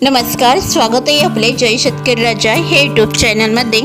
नमस्कार, स्वागत आहे आपले जय शेतकरी राजा हे यूट्यूब चॅनलमध्ये।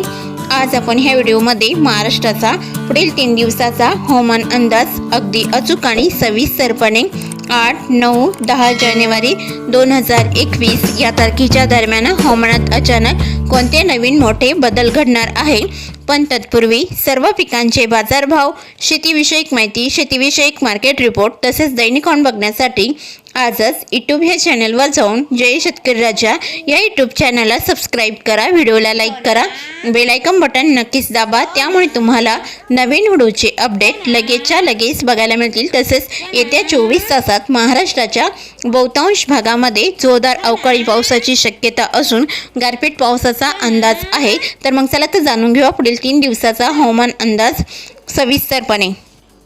आज आपण ह्या व्हिडिओमध्ये महाराष्ट्राचा पुढील 3 दिवसाचा हवामान अंदाज अगदी अचूक आणि सविस्तरपणे 8, 9, 10 जानेवारी 2021 या तारखेच्या दरम्यान हवामानात अचानक कोणते नवीन मोठे बदल घडणार आहे, पण तत्पूर्वी सर्व पिकांचे बाजारभाव, शेतीविषयक माहिती, शेतीविषयक मार्केट रिपोर्ट तसेच दैनिक हवामान बघण्यासाठी आजच यूट्यूब ह्या चॅनलवर जाऊन जय शेतकरी राजा या यूट्यूब चॅनलला सबस्क्राईब करा, व्हिडिओला लाईक करा, बेल आयकॉन बटन नक्कीच दाबा, त्यामुळे तुम्हाला नवीन व्हिडिओचे अपडेट लगेचच्या लगेच बघायला मिळतील। तसेच येत्या 24 तासात महाराष्ट्राच्या बहुतांश भागामध्ये जोरदार अवकाळी पावसाची शक्यता असून गारपीट पावसाचा अंदाज आहे। तर मग चला तर जाणून घेऊया पुढील 3 दिवसाचा हवामान अंदाज सविस्तरपणे।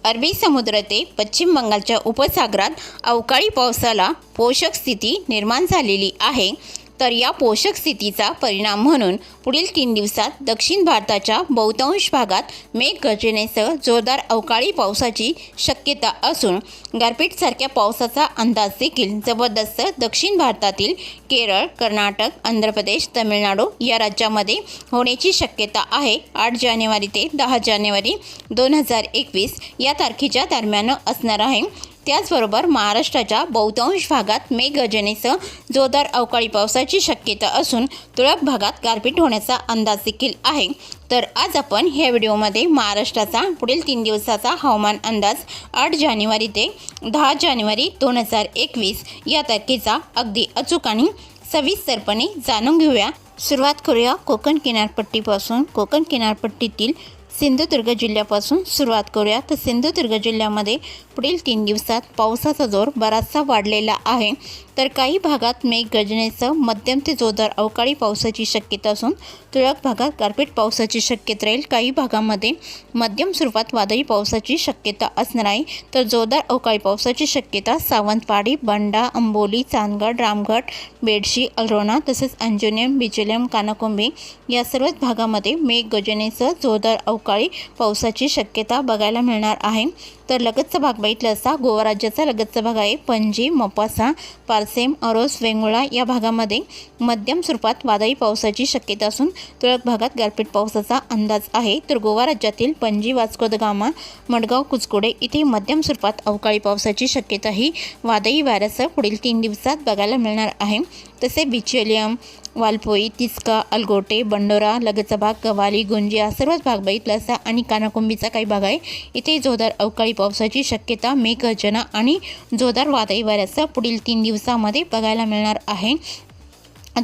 अरबी समुद्र ते पश्चिम बंगालच्या उपसागरात अवकाळी पावसाला पोषक स्थिती निर्माण झालेली आहे। तर या पोषक स्थितीचा परिणाम म्हणून पुढील 3 दिवसात दक्षिण भारताच्या बहुतांश भागात मेघगर्जनेसह जोरदार अवकाळी पावसाची शक्यता असून गारपीटसारख्या पावसाचा अंदाज देखील जबरदस्त दक्षिण भारतातील केरळ, कर्नाटक, आंध्र प्रदेश, तामिळनाडू या राज्यामध्ये होण्याची शक्यता आहे। 8 जानेवारी ते 10 जानेवारी 2021 या तारखेच्या दरम्यान असणार आहे। त्याचबरोबर महाराष्ट्राच्या बहुतांश भागात मेघगर्जनेसह जोरदार अवकाळी पावसाची शक्यता असून तुरळक भागात गारपीट होण्याचा अंदाज देखील आहे। तर आज आपण ह्या व्हिडिओमध्ये महाराष्ट्राचा पुढील 3 दिवसाचा हवामान अंदाज 8 जानेवारी ते 10 जानेवारी 2021 या तारखेचा अगदी अचूक आणि सविस्तरपणे जाणून घेऊया। सुरुवात करूया कोकण किनारपट्टीपासून। कोकण किनारपट्टीतील सिंधुदुर्ग जिल्ह्यापासून सुरुवात करूया। तर सिंधुदुर्ग जिल्ह्यामध्ये पुढील 3 दिवसात पावसाचा जोर बराचसा वाढलेला आहे। तर काही भागात मेघगर्जनेसह मध्यम ते जोरदार अवकाळी पावसाची शक्यता असून तुरळक भागात गारपीट पावसाची शक्यता राहील। काही भागामध्ये मध्यम स्वरूपात वादळी पावसाची शक्यता असणार आहे। तर जोरदार अवकाळी पावसाची शक्यता सावंतवाडी, बंडा, अंबोली, चांदगड, रामगड, बेडशी, अल्रोना तसेच अंजुनेम, बिचोलीम, कानाकोंबी या सर्वच भागामध्ये मेघगर्जनेसह जोरदार अवकाळी पावसाची शक्यता बघायला मिळणार आहे। तर लगतचा भाग बघितला असता गोवा राज्याचा लगतचा भाग आहे। पणजी, मोपासा, पारसेम, अरोस, वेंगुर्ला या भागामध्ये मध्यम स्वरूपात वादळी पावसाची शक्यता असून तुरळक भागात गारपीट पावसाचा अंदाज आहे। तर गोवा राज्यातील पणजी, वास्को द गामा, मडगाव, कुचकोडे इथे मध्यम स्वरूपात अवकाळी पावसाची शक्यता ही वादळी वाऱ्यासह पुढील 3 दिवसात बघायला मिळणार आहे। तसे बिचोलियम, वालपोई, तिस्का, अलगोटे, बंडोरा, लगतचा भाग, गवाली, गुंजिया सर्वच भाग बघितला असता आणि कानाकोंबीचा काही भाग आहे। इथे जोरदार अवकाळी पावसाची शक्यता, मेघगर्जना आणि जोरदार वादळी वाऱ्यासह पुढील 3 दिवसामध्ये बघायला मिळणार आहे।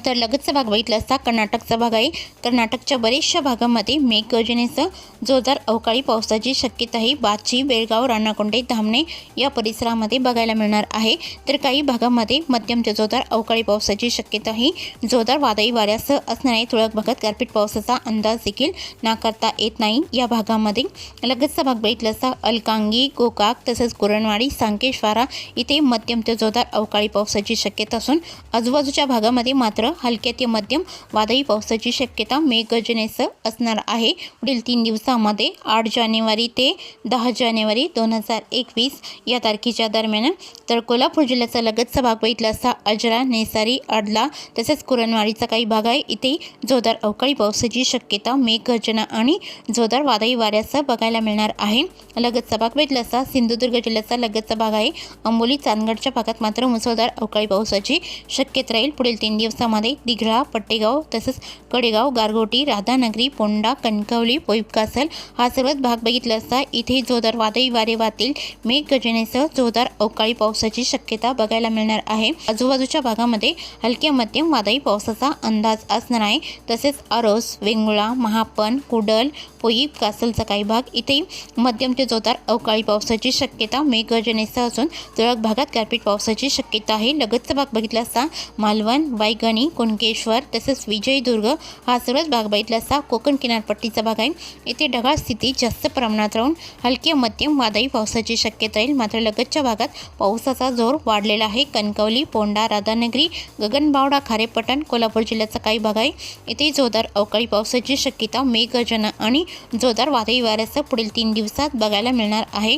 तर लगतचा भाग बघितला असता कर्नाटकचा भाग आहे। कर्नाटकच्या बऱ्याचशा भागामध्ये मेघगर्जनेसह जोरदार अवकाळी पावसाची शक्यता ही बाची, बेळगाव, राणाकोंडे, धामणे या परिसरामध्ये बघायला मिळणार आहे। तर काही भागामध्ये मध्यम ते जोरदार अवकाळी पावसाची शक्यता ही जोरदार वादळी वाऱ्यासह असणार आहे। तुरळक भागात गारपीट पावसाचा अंदाज देखील नाकारता येत नाही। या भागामध्ये लगतचा भाग बघितला असता अलकांगी, गोकाक तसेच कुरणवाडी, सांकेश्वरा इथे मध्यम ते जोरदार अवकाळी पावसाची शक्यता असून आजूबाजूच्या भागामध्ये हलक्या ते मध्यम वादळी पावसाची शक्यता मेघगर्जनेसह असणार आहे पुढील 3 दिवसामध्ये 8 जानेवारी ते 10 जानेवारी 2021 या तारखेच्या दरम्यान। तर कोल्हापूर जिल्ह्याचा लगतचा भाग बघितला असता अजरा, नेसारी, अडला तसेच कुरणवाडीचा काही भाग आहे। इथे जोरदार अवकाळी पावसाची शक्यता, मेघगर्जना आणि जोरदार वादळी वाऱ्यासह बघायला मिळणार आहे। लगतचा भाग बघितला असता सिंधुदुर्ग जिल्ह्याचा लगतचा भाग आहे। अंबोली, चांदगडच्या भागात मात्र मुसळधार अवकाळी पावसाची शक्यता राहील पुढील 3 दिवसामध्ये। दिघळा, पट्टेगाव तसेच कडेगाव, गारगोटी, राधानगरी, पोंडा, कणकवली, पोईपकासल हा सर्वच भाग बघितला असता इथे जोरदार वादळी वारे वाहतील। मेघगर्जनेसह जोरदार अवकाळी पावसाची शक्यता बघायला मिळणार आहे। आजूबाजूच्या भागामध्ये हलक्या मध्यम वादळी पावसाचा अंदाज असणार आहे। तसेच अरोस, वेंगुर्ला, महापण, कुडल, पोईपकासलचा काही भाग इथे मध्यम ते जोरदार अवकाळी पावसाची शक्यता मेघगर्जनेसह असून तुरळक भागात गारपीट पावसाची शक्यता आहे। लगतचा भाग बघितला असता मालवण, वायगणी, कुणकेश्वर तसेच विजयदुर्ग हा सर्वच भाग बघितला असता कोकण किनारपट्टीचा भाग आहे। येथे ढगाळ स्थिती जास्त प्रमाणात राहून हलके मध्यम वादळी पावसाची शक्यता राहील। मात्र लगतच्या भागात पावसाचा जोर वाढलेला आहे। कणकवली, पोंडा, राधानगरी, गगनबावडा, खारेपटण कोल्हापूर जिल्ह्याचा काही भाग आहे। येथे जोरदार अवकाळी पावसाची शक्यता, मेघगर्जना आणि जोरदार वादळी वाऱ्यासह पुढील 3 दिवसात बघायला मिळणार आहे।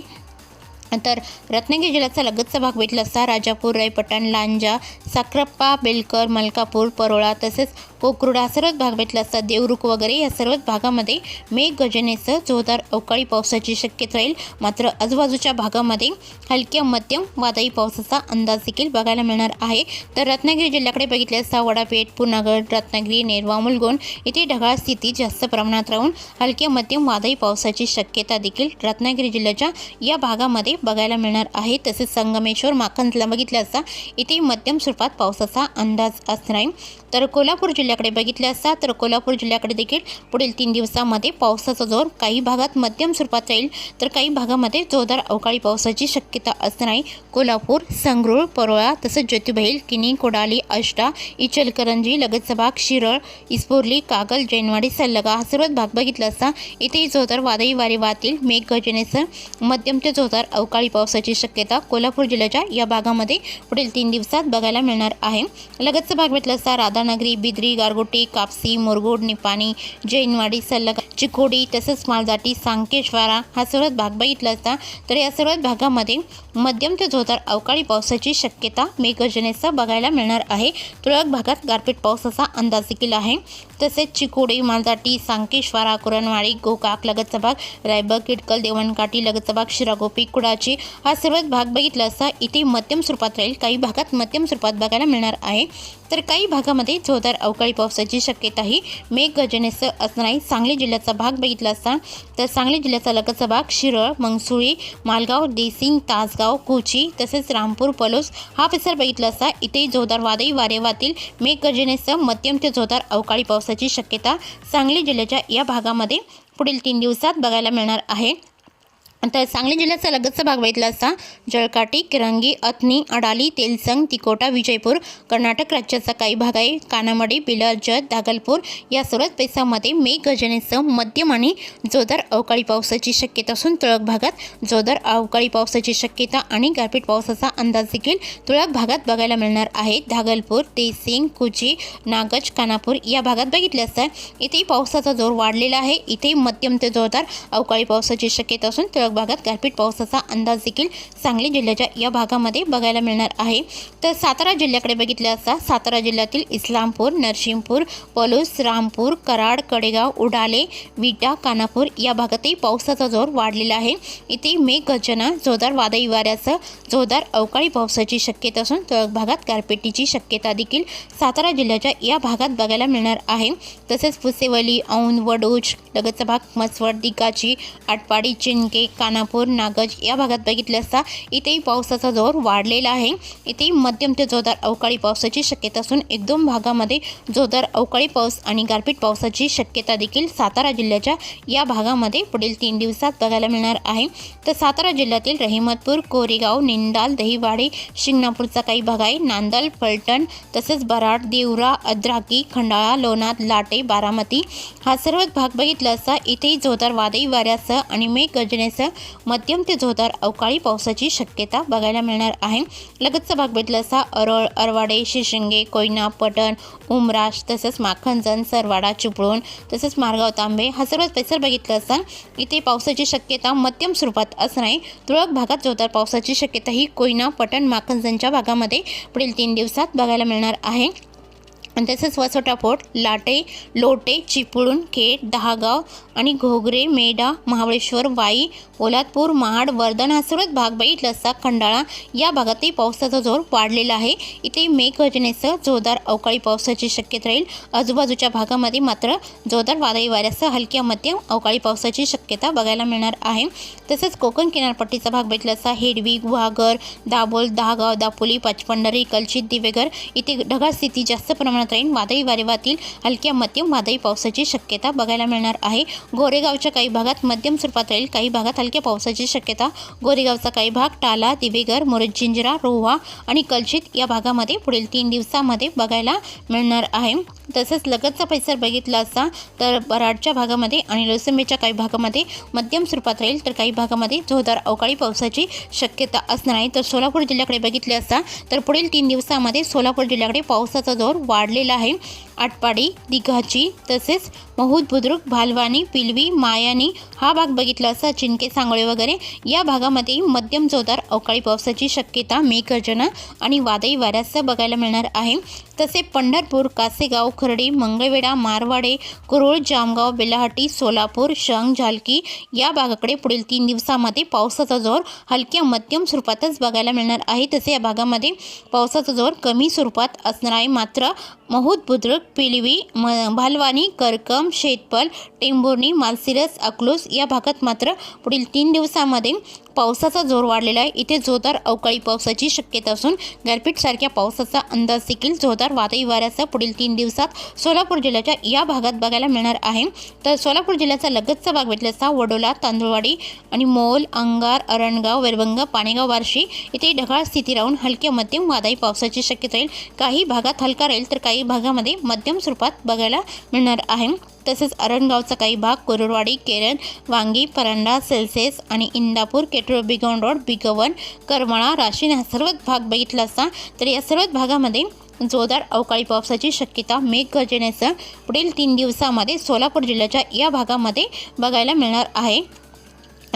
तर रत्नागिरी जिल्ह्याचा लगतचा भाग भेटला असता राजापूर, रायपटण, लांजा, साक्रप्पा, बेलकर, मलकापूर, परोळा तसेच कोकरुडा सर्वच भाग भेटला असता देवरुख वगैरे या सर्वच भागामध्ये मेघगर्जनेसह जोरदार अवकाळी पावसाची शक्यता राहील। मात्र आजूबाजूच्या भागामध्ये हलक्या मध्यम वादळी पावसाचा अंदाज देखील बघायला मिळणार आहे। तर रत्नागिरी जिल्ह्याकडे बघितले असता वडापेठ, पुनागड, रत्नागिरी, नेरवा, मुलगुण येथे ढगाळ स्थिती जास्त प्रमाणात राहून हलक्या मध्यम वादळी पावसाची शक्यता देखील रत्नागिरी जिल्ह्याच्या या भागामध्ये बघायला मिळणार आहे। तसेच संगमेश्वर, माखनला बघितले असता इथे मध्यम स्वरूपात पावसाचा अंदाज असणार आहे। तर कोल्हापूर जिल्ह्याकडे बघितले असता तर कोल्हापूर जिल्ह्याकडे देखील पुढील 3 दिवसांमध्ये पावसाचा जोर काही भागात मध्यम स्वरूपात राहील तर काही भागामध्ये जोरदार अवकाळी पावसाची शक्यता असणार आहे। कोल्हापूर, संगरूळ, परोळा तसेच ज्योतिबैल, किनी, कोडाली, आष्टा, इचलकरंजी, लगतचा भाग, शिरळ, इस्पोर्ली, कागल, जैनवाडी, सल्लगा हा सर्व भाग बघितला असता इथे जोरदार वादळी वारे वाहतील। मेघगर्जनेसह मध्यम ते जोरदार अवकाळी पावसाची शक्यता कोल्हापूर जिल्ह्याच्या या भागामध्ये पुढील 3 दिवसात बघायला मिळणार आहे। लगतचा भाग भेटला असता राधानगरी, बिद्री, गारगोटी, कापसी, मुरगुड, निपाणी, जैनवाडी, सल्लगा, चिकोडी तसेच मालजाटी, सांकेश्वरा हा सर्व भाग बघितला असता तर या सर्व भागामध्ये मध्यम ते जोरदार अवकाळी पावसाची शक्यता मेघगर्जनेसह बघायला मिळणार आहे। तुरळक भागात गारपीट पावसाचा अंदाज देखील आहे। तसेच चिकोडी, मालजाटी, सांकेश्वरा, कुरणवाडी, गोकाक लगतचा भाग, रायबग, किटकल, देवणकाठी लगतचा भाग, शिरागोपी, कुडाची हा सर्व भाग बघितला असता इथे मध्यम स्वरूपात राहील। काही भागात मध्यम स्वरूपात बघायला मिळणार आहे तर काही भागामध्ये जोरदार अवकाळी पावसाची शक्यता ही मेघगर्जनेसह असणार आहे। सांगली जिल्ह्याचा भाग बघितला असता तर सांगली जिल्ह्याचा लगतचा भाग, शिरळ, मंगसुळी, मालगाव, देसिंग, तासगाव, कोची तसेच रामपूर, पलोस हा परिसर बघितला असता इथे जोरदार वादळी वारे वाहतील। मेघगर्जनेसह मध्यम ते जोरदार अवकाळी पावसाची शक्यता सांगली जिल्ह्याच्या या भागामध्ये पुढील 3 दिवसात बघायला मिळणार आहे। तर सांगली जिल्ह्याचा लगतचा भाग बघितला असता जळकाटी, किरंगी, अथनी, अडाली, तेलसंग, तिकोटा, विजयपूर, कर्नाटक राज्याचा काही भाग आहे। कानामडी, बिलर, जत, दागलपूर या सर्वच पैसामध्ये मेघगर्जनेसह मध्यम आणि जोरदार अवकाळी पावसाची शक्यता असून तुरळक भागात जोरदार अवकाळी पावसाची शक्यता आणि गारपीट पावसाचा अंदाज देखील तुरळक भागात बघायला मिळणार आहे। दागलपूर, तेसिंग, कुची, नागज, कानापूर या भागात बघितले असता इथे पावसाचा जोर वाढलेला आहे। इथे मध्यम ते जोरदार अवकाळी पावसाची शक्यता असून तुरळक भागात गारपीट पावसाचा अंदाज देखील सांगली जिल्ह्याच्या या भागामध्ये बघायला मिळणार आहे। तर सातारा जिल्ह्याकडे बघितले असता सातारा जिल्ह्यातील इस्लामपूर, नरसिंहपूर, पलूस, रामपूर, कराड, कडेगाव, उडाले, विटा, कानापूर या भागातही पावसाचा जोर वाढलेला आहे। इथे मेघगर्जना, जोरदार वादळी वाऱ्यासह जोरदार अवकाळी पावसाची शक्यता असून तुरळक भागात गारपिटीची शक्यता देखील सातारा जिल्ह्याच्या या भागात बघायला मिळणार आहे। तसेच पुसेवली, औंध, वडूज लगतचा भाग, मसवड, दिकाची, आटपाडी, चिंके, कानापूर, नागज या भागात बघितले असता इथेही पावसाचा जोर वाढलेला आहे। इथे मध्यम ते जोरदार अवकाळी पावसाची शक्यता असून 1-2 भागामध्ये जोरदार अवकाळी पाऊस आणि गारपीट पावसाची शक्यता देखील सातारा जिल्ह्याच्या या भागामध्ये पुढील 3 दिवसात बघायला मिळणार आहे। तर सातारा जिल्ह्यातील रहिमतपूर, कोरेगाव, निंदाल, दहिवाडी, शिंगणापूरचा काही भाग आहे। नांदल, फलटण तसेच बराड, देवरा, अद्राकी, खंडाळा, लोणार, लाटे, बारामती हा सर्व भाग बघितला असता इथेही जोरदार वादळी वाऱ्यासह आणि मेघगर्जनेसह मध्यम ते जोरदार अवकाळी पावसाची शक्यता बघायला मिळणार आहे। लगतचा भाग भेटला असता अरोळ, अरवाडे, शिरशिंगे, कोयना, पटण, उमराज तसेच माखनजन, सरवाडा, चिपळूण तसेच मारगाव, तांबे हा सर्व परिसर बघितला असता इथे पावसाची शक्यता मध्यम स्वरूपात असणार आहे। तुरळक भागात जोरदार पावसाची शक्यता ही कोयना, पटण, माखनजनच्या भागामध्ये पुढील 3 दिवसात बघायला मिळणार आहे। तसेच वसोटा फोर्ट, लाटे, लोटे, चिपळूण, खेड, दहागाव आणि घोगरे, मेढा, महाबळेश्वर, वाई, पोलादपूर, महाड, वर्धन हा सर्व भाग बघितला असता खंडाळा या भागातही पावसाचा जोर वाढलेला आहे। इथे मेघगर्जनेसह जोरदार अवकाळी पावसाची शक्यता राहील। आजूबाजूच्या भागामध्ये मात्र जोरदार वादळी वाऱ्यासह हलक्या मध्यम अवकाळी पावसाची शक्यता बघायला मिळणार आहे। तसेच कोकण किनारपट्टीचा भाग भेटला असता हेडवी, गुहागर, दाभोळ, दहागाव, दापोली, पाचपंढरी, कलचित, दिवेघर इथे ढगाळ स्थिती जास्त प्रमाणात राहील। वादळी वारे वाहतील। हलक्या मध्यम वादळी पावसाची शक्यता बघायला मिळणार आहे। गोरेगावच्या काही भागात मध्यम स्वरूपात राहील। काही भागात हलक्या पावसाची शक्यता। गोरेगावचा काही भाग, टाला, दिवेघर, मुरजिंजरा, रोहा आणि कलचित या भागामध्ये पुढील 3 दिवसांमध्ये बघायला मिळणार आहे। तसेच लगतचा परिसर बघितला असता तर बराडच्या भागामध्ये आणि लोसंबीच्या काही भागामध्ये मध्यम स्वरूपात राहील, तर काही भागामध्ये जोरदार अवकाळी पावसाची शक्यता असणार आहे। तर सोलापूर जिल्ह्याकडे बघितले असता तर पुढील 3 दिवसांमध्ये सोलापूर जिल्ह्याकडे पावसाचा जोर वाढलेला आहे। आटपाडी, दिघाची, तसेच महूद, बुद्रुक, भालवानी, पिलवी, मायानी हा भाग बघितला असता चिंके, सांगोळे वगैरे या भागामध्ये मध्यम जोरदार अवकाळी पावसाची शक्यता, मेघगर्जना आणि वादळी वाऱ्यासह बघायला मिळणार आहे। तसे पंढरपूर, कासेगाव, खर्डी, मंगळवेढा, मारवाडे, कुरुळ, जामगाव, बेलाहाटी, सोलापूर, शंग, झालकी या भागाकडे पुढील 3 दिवसांमध्ये पावसाचा जोर हलक्या मध्यम स्वरूपातच बघायला मिळणार आहे। तसे या भागामध्ये पावसाचा जोर कमी स्वरूपात असणार आहे। मात्र महूद, बुद्रुक, पिलवी, भालवानी, करकम, शेतपल, टेंभुर्णी, मालसिरस, अकलूज या भागात मात्र पुढील 3 दिवसांमध्ये पावसाचा जोर वाढलेला आहे। इथे जोरदार अवकाळी पावसाची शक्यता असून गारपीटसारख्या पावसाचा अंदाज देखील जोरदार वादळी वाऱ्यासह पुढील 3 दिवसात सोलापूर जिल्ह्याच्या या भागात बघायला मिळणार आहे। तर सोलापूर जिल्ह्याचा लगतचा भाग भेटला असता वडोला, तांदुळवाडी आणि मोल, अंगार, अरणगाव, वेरवंग, पाणेगाव, बार्शी इथे ढगाळ स्थिती राहून हलक्या मध्यम वादळी पावसाची शक्यता राहील। काही भागात हलका राहील तर काही भागामध्ये मध्यम स्वरूपात बघायला मिळणार आहे। तसेच अरणगावचा काही भाग, कुरुरवाडी, केरन, वांगी, परांडा, सेल्सेस आणि इंदापूर, केटूर, बिगवण रोड, बिगवन, करमाळा, राशीन हा सर्वच भाग बघितला असता तर या सर्वच भागामध्ये जोरदार अवकाळी पावसाची शक्यता मेघगर्जनेसह पुढील 3 दिवसांमध्ये सोलापूर जिल्ह्याच्या या भागामध्ये बघायला मिळणार आहे।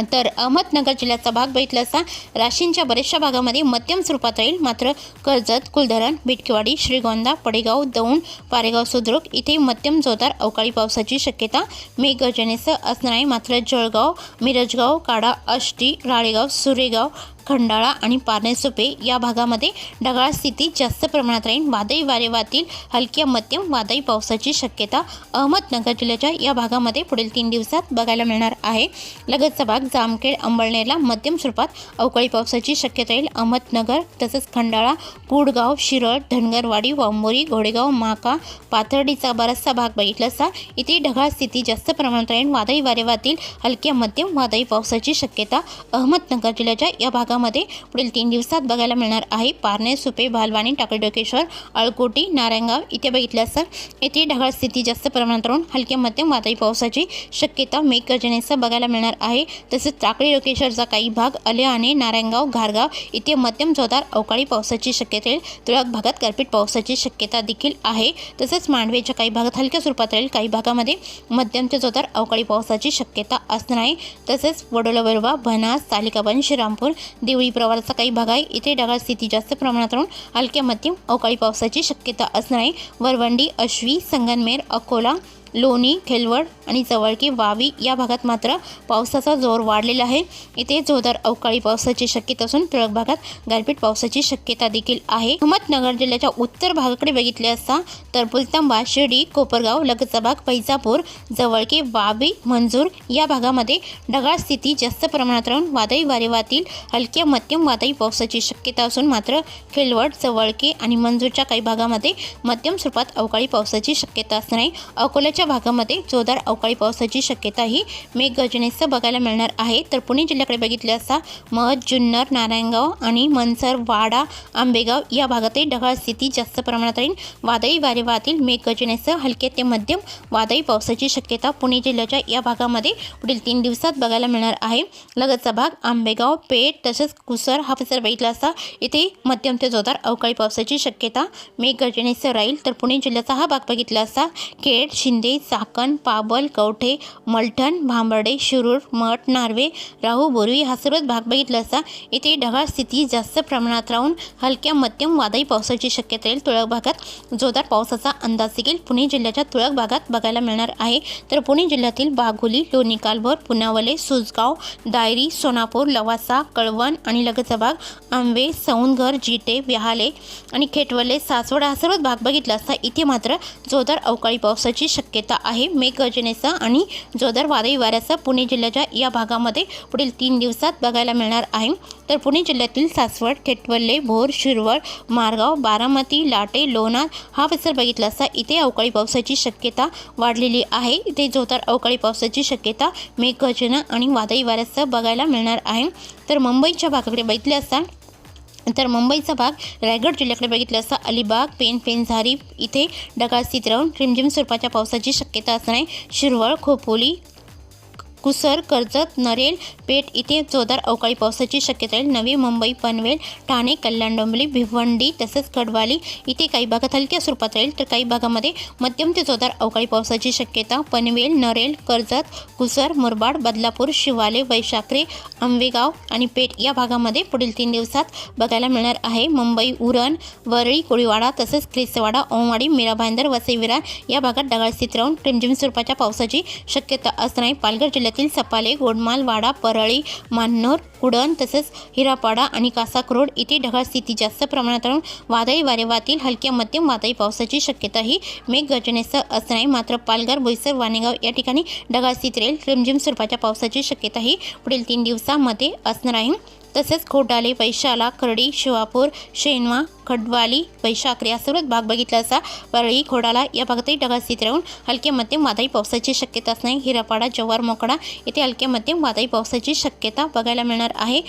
तर अहमदनगर जिल्ह्याचा भाग बघितला असता राशींच्या बऱ्याचशा भागामध्ये मध्यम स्वरूपात राहील। मात्र कर्जत, कुलधरण, बिटकेवाडी, श्रीगोंदा, पडेगाव, दौंड, पारेगाव, सुद्रुक इथे मध्यम जोरदार अवकाळी पावसाची शक्यता मेघगर्जनेसह असणार आहे। मात्र जळगाव, मिरजगाव, काडा, आष्टी, राळेगाव, सुरेगाव, खंडाळा आणि पारनेसुपे या भागामध्ये ढगाळ स्थिती जास्त प्रमाणात राहील। वादळी वारे वाहतील हलक्या मध्यम वादळी पावसाची शक्यता अहमदनगर जिल्ह्याच्या या भागामध्ये पुढील 3 दिवसात बघायला मिळणार आहे। लगतचा भाग जामखेड, अंबळनेरला मध्यम स्वरूपात अवकाळी पावसाची शक्यता राहील। अहमदनगर तसेच खंडाळा, कुडगाव, शिरळ, धनगरवाडी, वांबोरी, घोडेगाव, माका, पाथर्डीचा बराचसा भाग बघितला असता इथे ढगाळ स्थिती जास्त प्रमाणात राहील। वादळी वारे वाहतील हलक्या मध्यम वादळी पावसाची शक्यता अहमदनगर जिल्ह्याच्या या भागामध्ये पुढील 3 दिवसात बघायला मिळणार आहे। पारनेर, सुपे, भालवानी, टाकळीडोकेश्वर, अळकोटी, नारायणगाव इथे बघितलं असता येथे ढगाळ स्थिती जास्त प्रमाणात राहून हलक्या मध्यम वादळी पावसाची शक्यता मेघगर्जनेसह बघायला मिळणार आहे। तसेच टाकळीडोकेश्वरचा काही भाग, अलियाणे, नारायणगाव, घारगाव इथे मध्यम जोरदार अवकाळी पावसाची शक्यता राहील। तुरळक भागात गारपीट पावसाची शक्यता देखील आहे। तसेच मांडवेच्या काही भागात हलक्या स्वरूपात राहील, काही भागामध्ये मध्यम ते जोरदार अवकाळी पावसाची शक्यता असणार आहे। तसेच वडोला, वरवा, बनास, तालिकाबंद, श्रीरामपूर, देवळी प्रवाराचा काही भाग आहे इथे ढगाळ स्थिती जास्त प्रमाणात राहून हलक्या मध्यम अवकाळी पावसाची शक्यता असणार आहे। वरवंडी, अश्वी, संगनमेर, अकोला, लोणी, खेलवड आणि जवळके, वावी या भागात मात्र पावसाचा जोर वाढलेला आहे। इथे जोरदार अवकाळी पावसाची शक्यता असून तुरळक भागात गारपीट पावसाची शक्यता देखील आहे। अहमदनगर जिल्ह्याच्या उत्तर भागाकडे बघितले असता तर पुलतांबा, शिर्डी, कोपरगाव, लगतचा भाग, पैजापूर, जवळके, वावी, मंजूर या भागामध्ये ढगाळ स्थिती जास्त प्रमाणात राहून वादळी वारे वाहतील हलक्या मध्यम वादळी पावसाची शक्यता असून मात्र खेलवड, जवळके आणि मंजूरच्या काही भागामध्ये मध्यम स्वरूपात अवकाळी पावसाची शक्यता असणार आहे। अकोल्याच्या भागामध्ये जोरदार अवकाळी पावसाची शक्यता ही मेघगर्जनेसह बघायला मिळणार आहे। तर पुणे जिल्ह्याकडे बघितले असता महद, जुन्नर, नारायणगाव आणि मनसर, वाडा, आंबेगाव या भागातही ढगाळ स्थिती जास्त प्रमाणात राहील। वादळी वारे वाहतील मेघगर्जनेसह हलके ते मध्यम वादळी पावसाची शक्यता पुणे जिल्ह्याच्या या भागामध्ये पुढील 3 दिवसात बघायला मिळणार आहे। लगतचा भाग, आंबेगाव, पेठ तसेच कुसर हा परिसर बघितला असता इथे मध्यम ते जोरदार अवकाळी पावसाची शक्यता मेघगर्जनेसह राहील। तर पुणे जिल्ह्याचा हा भाग बघितला असता खेड, शिंदे, चाकण, पाबल, कवठे, मलठण, भांबर्डे, शिरूर, मठ, नार्वे, राहू, बोरवी हा सर्वच भाग बघितला असता इथे ढगाळ स्थिती जास्त प्रमाणात राहून हलक्या मध्यम वादळी पावसाची शक्यता राहील। तुरळक भागात जोरदार पावसाचा अंदाज देखील पुणे जिल्ह्याच्या तुरळक भागात बघायला मिळणार आहे। तर पुणे जिल्ह्यातील बागोली, लोणी कालभर, पुनावले, सुजगाव, दायरी, सोनापूर, लवासा, कळवण आणि लगतचा भाग, आंबे, सौंदघर, जिटे, व्याहाले आणि खेटवले, सासवड हा सर्वच भाग बघितला असता इथे मात्र जोरदार अवकाळी पावसाची शक्यता आहे। मेघगर्जनेसह आणि जोरदार वादळी वाऱ्यासह पुणे जिल्ह्याच्या या भागामध्ये पुढील 3 दिवसात बघायला मिळणार आहे। तर पुणे जिल्ह्यातील सासवड, खेटवले, भोर, शिरवळ, मारगाव, बारामती, लाटे, लोणार हा परिसर बघितला असता इथे अवकाळी पावसाची शक्यता वाढलेली आहे। इथे जोरदार अवकाळी पावसाची शक्यता मेघगर्जना आणि वादळी वाऱ्यासह बघायला मिळणार आहे। तर मुंबईच्या भागाकडे बघितले असता तर मुंबईचा भाग रायगड जिल्ह्याकडे बघितलं असता अलिबाग, पेण, पेंझारी इथे ढगाळ स्थिती राहून रिमझिम स्वरूपाच्या पावसाची शक्यता असणार आहे। शिरवळ, खोपोली, कुसर, कर्जत, नरेल, पेठ इथे जोरदार अवकाळी पावसाची शक्यता आहे। नवी मुंबई, पनवेल, ठाणे, कल्याण, डोंबिवली, भिवंडी तसेच कडवाली इथे काही भागात हलक्या स्वरूपात राहील तर काही भागामध्ये मध्यम ते जोरदार अवकाळी पावसाची शक्यता। पनवेल, नरेल, कर्जत, कुसर, मुरबाड, बदलापूर, शिवाले, वैशाखरे, आंबेगाव आणि पेठ या भागामध्ये पुढील 3 दिवसात बघायला मिळणार आहे। मुंबई, उरण, वरळी, कोळीवाडा तसेच क्रिसेवाडा, ओमवाडी, मीरा भाईंदर, वसई विरार या भागात ढगाळ स्थिती राहून रिमझिम स्वरूपाच्या पावसाची शक्यता असणार आहे। पालघर जिल्ह्यातील सपाले, गोडमाल, वाडा, परळी, मान्नोर, कुडण तसेच हिरापाडा आणि कासाकरोड इथे ढगाळ स्थिती जास्त प्रमाणात राहून वादळी वारे वाहतील। हलक्या मध्यम वादळी पावसाची शक्यता ही मेघगर्जनेसह असणार आहे। मात्र पालघर, बोईसर, वाणेगाव या ठिकाणी ढगाळ स्थिती राहील। रिमझिम स्वरूपाच्या पावसाची शक्यता ही पुढील 3 दिवसांमध्ये असणार आहे। तसेच खोटाले, वैशाला, खर्डी, शिवापूर, शेनवा, खडवाली, वैशाखरे या सर्वच भाग बघितला असा परळी, खोडाला या भागातही ढगाळ स्थिती राहून हलक्या मध्यम वादळी पावसाची शक्यता असणार। हिरापाडा, जव्हार, मोकडा येथे हलक्या मध्यम वादळी पावसाची शक्यता बघायला मिळणार आहे।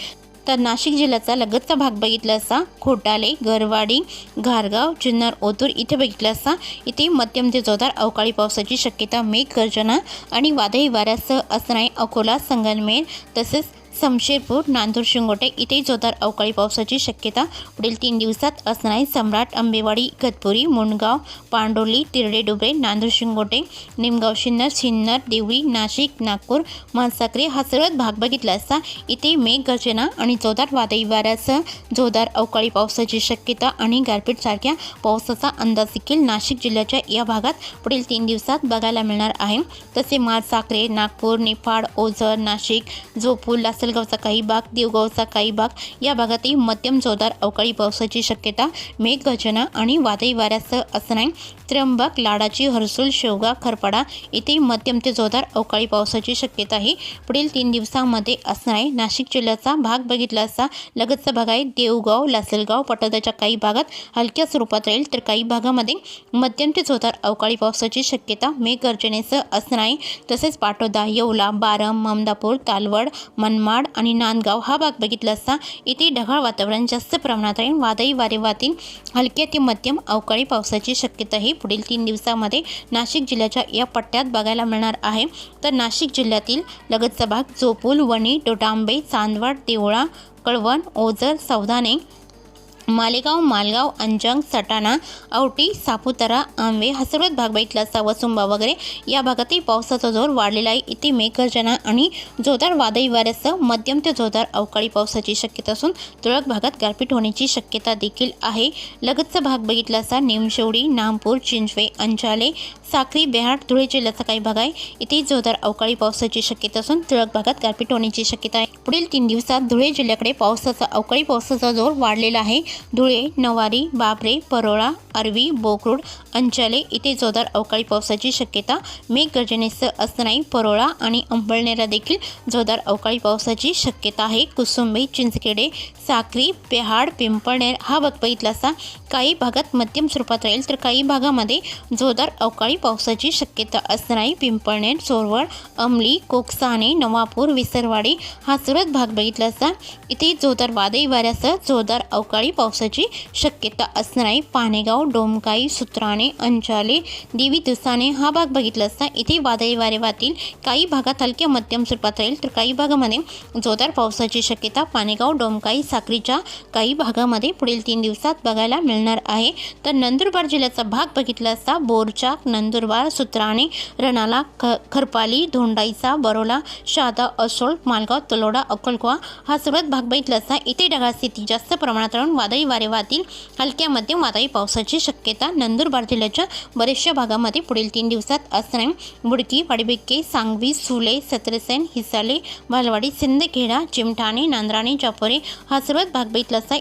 तर नाशिक जिल्ह्याचा लगतचा भाग बघितला असता खोटाले, गरवाडी, घारगाव, जुन्नर, ओतूर इथे बघितला असता इथे मध्यम ते जोरदार अवकाळी पावसाची शक्यता मेघगर्जना आणि वादळी वाऱ्यासह असणार आहे। अकोला, संगमनेर तसेच शमशेरपूर, नांदूर, शिंगोटे इथे जोरदार अवकाळी पावसाची शक्यता पुढील 3 दिवसात असणार आहे। सम्राट, आंबेवाडी, इगतपुरी, मुंडगाव, पांडोली, तिरडे, डुबरे, नांदूर, शिंगोटे, निमगाव, सिन्नर, देवळी, नाशिक, नागपूर, म्हसक्री हा सर्वच भाग बघितला असता इथे मेघगर्जना आणि जोरदार वादळी वाऱ्यासह जोरदार अवकाळी पावसाची शक्यता आणि गारपीट सारख्या पावसाचा अंदाज देखील नाशिक जिल्ह्याच्या या भागात पुढील 3 दिवसात बघायला मिळणार आहे। तसे म्हसक्री, नागपूर, निफाड, ओझर, नाशिक, जोपूर, लासलगावचा काही भाग, देवगावचा काही भाग या भागातही मध्यम जोरदार अवकाळी पावसाची शक्यता मेघगर्जना आणि वादळी वाऱ्यासह असणार आहे। त्र्यंबक, लाडाची, हर्सूल, शेवगा, खरपाडा इथे मध्यम ते जोरदार अवकाळी पावसाची शक्यता ही पुढील 3 दिवसांमध्ये असणार आहे। नाशिक जिल्ह्याचा भाग बघितला असता लगतचा भाग आहे देवगाव, लासलगाव, पटोद्याच्या काही भागात हलक्या स्वरूपात राहील तर काही भागामध्ये मध्यम ते जोरदार अवकाळी पावसाची शक्यता मेघगर्जनेसह असणार आहे। तसेच पाटोदा, येवला, बारम, ममदापूर, तालवड, मनमाड आणि नांदगाव हा भाग बघितला असता इथे ढगाळ वातावरण जास्त प्रमाणात राहील। वादळी वारे वाहतील। हलक्या ते मध्यम अवकाळी पावसाची शक्यता ही पुढील 3 दिवसांमध्ये नाशिक जिल्ह्याच्या या पट्ट्यात बघायला मिळणार आहे। तर नाशिक जिल्ह्यातील लगतचा भाग जोपूल, वणी, डोडांबे, चांदवड, देवळा, कळवण, ओझर, सौदाने, मालेगाव, अंजंग, सटाणा, औटी, सापुतारा, आंबे हा सर्वच भाग बघितला असता वसुंबा वगैरे या भागातही पावसाचा जोर वाढलेला आहे। इथे मेघगर्जना आणि जोरदार वादळी वाऱ्यासह मध्यम ते जोरदार अवकाळी पावसाची शक्यता असून तुरळक भागात गारपीट होण्याची शक्यता देखील आहे। लगतचा भाग बघितला असता निमशेवडी, नामपूर, चिंचवे, अंचाले, साक्री, बेहाड, धुळे जिल्ह्याचा काही भाग आहे इथे जोरदार अवकाळी पावसाची शक्यता असून तुरळक भागात गारपीट होण्याची शक्यता आहे। पुढील 3 दिवसात धुळे जिल्ह्याकडे अवकाळी पावसाचा जोर वाढलेला आहे। धुळे, नवारी, बाबरे, परोळा, आर्वी, बोकरूड, अंचाले इथे जोरदार अवकाळी पावसाची शक्यता मेघगर्जनेसह असणार आहे। परोळा आणि अंबळनेरला देखील जोरदार अवकाळी पावसाची शक्यता आहे। कुसुंबी, चिंचखेडे, साक्री, बेहाड, पिंपळनेर हा भाग बघितला असता काही भागात मध्यम स्वरूपात राहील तर काही भागामध्ये जोरदार अवकाळी पावसाची शक्यता असणार आहे। पिंपळनेर, चोरवड, अंमली, कोकसाने, नवापूर, विसरवाडी हा सर्वच भाग बघितला असता इथे जोरदार वादळी वाऱ्यासह जोरदार अवकाळी पावसाची शक्यता असणार आहे। पानेगाव, डोमकाई, सुत्राणे, अंचाले, देवी दुसाने हा भाग बघितला असता इथे वादळी वारे वाहतील। काही भागात हलक्या मध्यम स्वरूपात राहील तर काही भागामध्ये जोरदार पावसाची शक्यता पानेगाव, डोमकाई, साक्रीच्या काही भागामध्ये पुढील 3 दिवसात बघायला मिळणार आहे। तर नंदुरबार जिल्ह्याचा भाग बघितला असता बोरचाक, नंदुरबार, सुत्राणे, रणाला, खरपाली, धोंडाईचा, बरोला, शहादा, असोळ, मालगाव, तलोडा, अक्कलकुवा हा सर्वात भाग बघितला असता इथे ढगाळ स्थिती जास्त प्रमाणात राहून वादळी वारे वाहतील। हलक्या मध्यम वादळी पावसाची शक्यता नंदुरबार जिल्ह्याच्या बऱ्याचशा भागामध्ये पुढील 3 दिवसात असणार आहे। बुडकी, वाडीबिक्के, सांगवी, सुले, सत्रसेन, हिसाले, भालवाडी, सिंदखेडा, चिमठाणे, नांद्राणे, जापोरे हा सर्वात भाग बघितला असता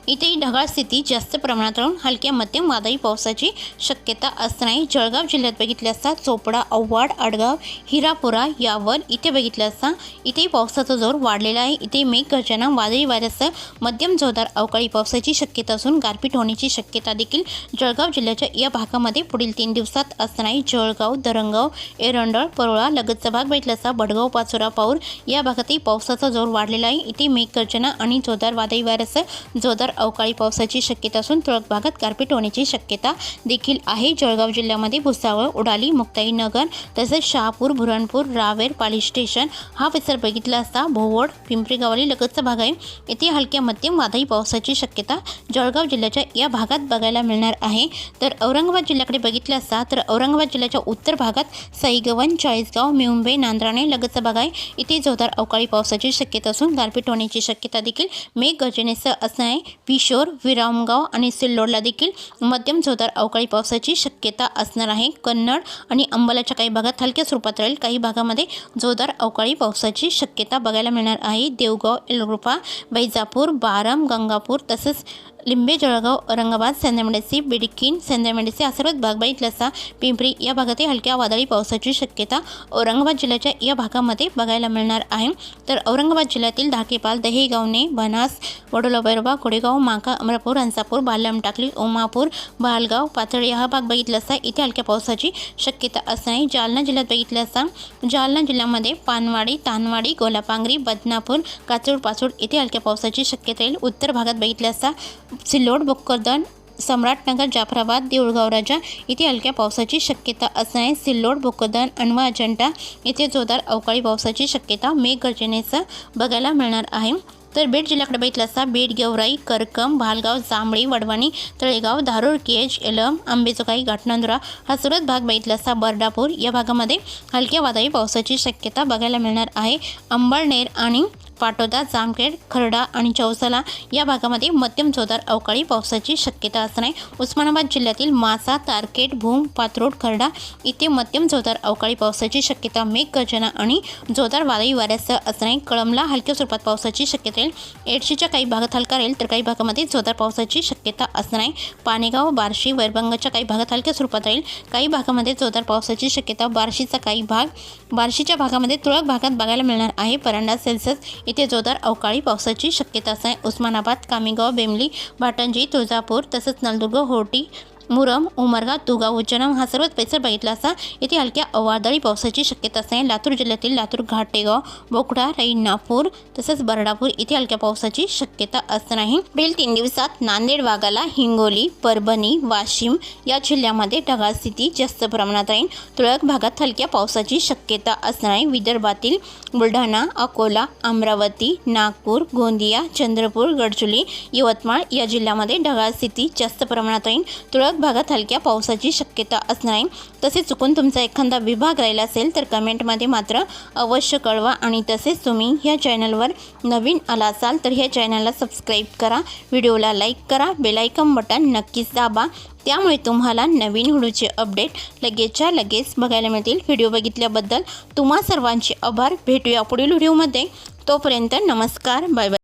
इथेही ढगाळ स्थिती जास्त प्रमाणात राहून हलक्या मध्यम वादळी पावसाची शक्यता असणार आहे। जळगाव जिल्ह्यात बघितले असता चोपडा, औवाड, आडगाव, हिरापुरा, यावल इथे बघितले असता इथे पावसाचा जोर वाढलेला आहे। इथे मेघगर्जना, वादळी वाऱ्यासह मध्यम जोरदार अवकाळी पावसाची शक्यता असून गारपीट होण्याची शक्यता देखील जळगाव जिल्ह्याच्या या भागामध्ये पुढील 3 दिवसात असणारी जळगाव, धरणगाव, एरंडळ, परोळा लगतचा भाग बघितला असता बडगाव, पाचोरा, पाऊर या भागातही पावसाचा जोर वाढलेला आहे। इथे मेघगर्जना आणि जोरदार वादळी वाऱ्यासह जोरदार अवकाळी पावसाची शक्यता असून तुरळक भागात गारपीट होण्याची शक्यता देखील आहे। जळगाव जिल्ह्यामध्ये भुसावळ, उडाली, मुक्ताईनगर तसेच शहापूर, बुरहानपूर, रावेर, पाली स्टेशन हा परिसर बघितला असता भोवड, पिंपरी गावाली लगतचा भाग आहे। येथे हलक्या मध्यम वादळी पावसाची शक्यता जळगाव जिल्ह्याच्या या भागात बघायला मिळणार आहे। तर औरंगाबाद जिल्ह्याकडे बघितलं असता तर औरंगाबाद जिल्ह्याच्या उत्तर भागात साईगव्हाण, चाळीसगाव, मुंबई, नांदराणे लगतचा भाग आहे। इथे जोरदार अवकाळी पावसाची शक्यता असून गारपीट होण्याची शक्यता देखील मेघगर्जनेसह असणार आहे। पिशोर, विरामगाव आणि सिल्लोडला देखील मध्यम जोरदार अवकाळी पावसाची शक्यता असणार आहे। कन्नड आणि अंबालाच्या काही भागात हलक्या स्वरूपात राहील, काही भागामध्ये जोरदार अवकाळी पावसाची शक्यता बघायला मिळणार आहे। देवगाव, एलरुपा, बैजापूर, बारम, गंगापूर तसेच लिंबे, जळगाव, औरंगाबाद, सेंद्रमेंढेसी, बिडकीन, सेंद्रमेंढेसी हा सर्व भाग बघितला असता पिंपरी या भागातही हलक्या वादळी पावसाची शक्यता औरंगाबाद जिल्ह्याच्या या भागामध्ये बघायला मिळणार आहे। तर औरंगाबाद जिल्ह्यातील धाकेपाल, दहेगावणे, बनास, वडोला, बैरोबा, कोडेगाव, माका, अमरापूर, हंसापूर, बालम, टाकली, ओमापूर, बालगाव, पाथर्डी हा भाग बघितला असता इथे हलक्या पावसाची शक्यता असणार आहे। जालना जिल्ह्यात बघितलं असता जालना जिल्ह्यामध्ये पानवाडी, तानवाडी, गोलापांगरी, बदनापूर, काचूड, पाचूड इथे हलक्या पावसाची शक्यता येईल। उत्तर भागात बघितलं असता सिल्लोड, भोकरदन, सम्राटनगर, जाफराबाद, देऊळगाव राजा इथे हलक्या पावसाची शक्यता असणार आहे। सिल्लोड, भोकरदन, अनवा, अजंठा इथे जोरदार अवकाळी पावसाची शक्यता मेघगर्जनेसह बघायला मिळणार आहे। तर बीड जिल्ह्याकडे बघितलं असता बीड, गेवराई, करकम, भालगाव, जांभळी, वडवाणी, तळेगाव, धारूर, केज, एलम, आंबेजोगाई, घाटनांदुरा हा सर्व भाग बघितला असता बर्डापूर या भागामध्ये हलक्या वादळी पावसाची शक्यता बघायला मिळणार आहे। अंबळनेर आणि पाटोदा, जामखेड, खर्डा आणि चौसाला या भागामध्ये मध्यम जोरदार अवकाळी पावसाची शक्यता असणार आहे। उस्मानाबाद जिल्ह्यातील मासा, तारकेट, भूम, पात्रोड, खर्डा इथे मध्यम जोरदार अवकाळी पावसाची शक्यता मेघगर्जना आणि जोरदार वादळी वाऱ्यासह असणार आहे। कळंबला हलक्या स्वरूपात पावसाची शक्यता येईल। एडशीच्या काही भागात हलका राहील तर काही भागामध्ये जोरदार पावसाची शक्यता असणार आहे। पाणेगाव, बार्शी, वैरभंगच्या काही भागात हलक्या स्वरूपात राहील, काही भागामध्ये जोरदार पावसाची शक्यता बार्शीचा काही भाग बार्शीच्या भागामध्ये तुरळक भागात बघायला मिळणार आहे। परांडा, सेल्सियस इथे जोरदार अवकाळी पावसाची शक्यता असते। उस्मानाबाद, कामेगाव, बेमली, भाटंजी, तुळजापूर तसेच नलदुर्ग, होर्टी, मुरम, उमरगा, तुगाव, उज्जैन हा सर्वच परिसर बघितला असता इथे हलक्या वादळी पावसाची शक्यता असते। लातूर जिल्ह्यातील लातूर, घाटेगाव, बोकडा, रैनापूर तसेच बर्डापूर इथे हलक्या पावसाची शक्यता असणार आहे। पुढील 3 दिवसात नांदेड, वाघाला, हिंगोली, परभणी, वाशिम या जिल्ह्यामध्ये ढगाळ स्थिती जास्त प्रमाणात राहील, तुरळक भागात हलक्या पावसाची शक्यता असणार आहे। विदर्भातील बुलढाणा, अकोला, अमरावती, नागपूर, गोंदिया, चंद्रपूर, गडचिरोली, यवतमाळ या जिल्ह्यामध्ये ढगाळ स्थिती जास्त प्रमाणात राहील, तुरळक भागात हलक्या पावसाची शक्यता असणार आहे। तसेच चुकून तुमचा एखादा विभाग राहिला असेल तर कमेंटमध्ये मात्र अवश्य कळवा आणि तसेच तुम्ही ह्या चॅनलवर नवीन आला असाल तर ह्या चॅनलला सबस्क्राईब करा, व्हिडिओला लाईक करा, बेल आयकॉन बटन नक्कीच दाबा, त्यामुळे तुम्हाला नवीन व्हिडिओचे अपडेट लगेचच्या लगेच बघायला मिळतील। व्हिडिओ बघितल्याबद्दल तुम्हा सर्वांचे आभार। भेटूया पुढील व्हिडिओमध्ये, तोपर्यंत नमस्कार, बाय बाय।